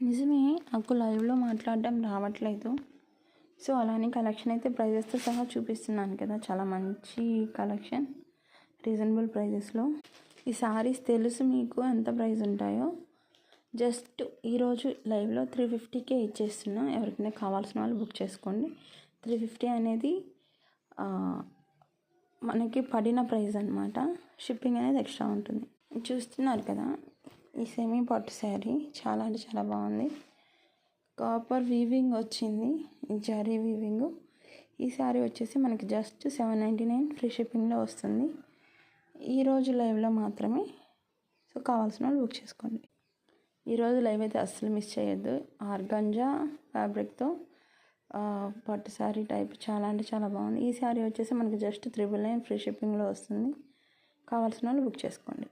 నిజమే, నాకు లైవ్లో మాట్లాడడం రావట్లేదు. సో అలానే కలెక్షన్ అయితే ప్రైజెస్తో సహా చూపిస్తున్నాను కదా, చాలా మంచి కలెక్షన్ రీజనబుల్ ప్రైజెస్లో. ఈ సారీస్ తెలుసు మీకు ఎంత ప్రైస్ ఉంటాయో. జస్ట్ ఈరోజు లైవ్లో 350కే ఇచ్చేస్తున్నా. ఎవరికైనా కావాల్సిన వాళ్ళు బుక్ చేసుకోండి. 350 అనేది మనకి పడిన ప్రైస్ అనమాట. షిప్పింగ్ అనేది ఎక్స్ట్రా ఉంటుంది. చూస్తున్నారు కదా, ఈ సెమీ పట్టు శారీ చాలా అంటే చాలా బాగుంది. కాపర్ వీవింగ్ వచ్చింది, ఈ జరీ వీవింగ్. ఈ శారీ వచ్చేసి మనకి జస్ట్ 799 ఫ్రీ షిప్పింగ్లో వస్తుంది. ఈరోజు లైవ్లో మాత్రమే. సో కావాల్సిన వాళ్ళు బుక్ చేసుకోండి. ఈరోజు లైవ్ అయితే అస్సలు మిస్ చేయొద్దు. ఆర్గంజా ఫ్యాబ్రిక్తో పట్టు శారీ టైప్ చాలా అంటే చాలా బాగుంది. ఈ శారీ వచ్చేసి మనకి జస్ట్ 399 ఫ్రీ షిప్పింగ్లో వస్తుంది. కావాల్సిన వాళ్ళు బుక్ చేసుకోండి.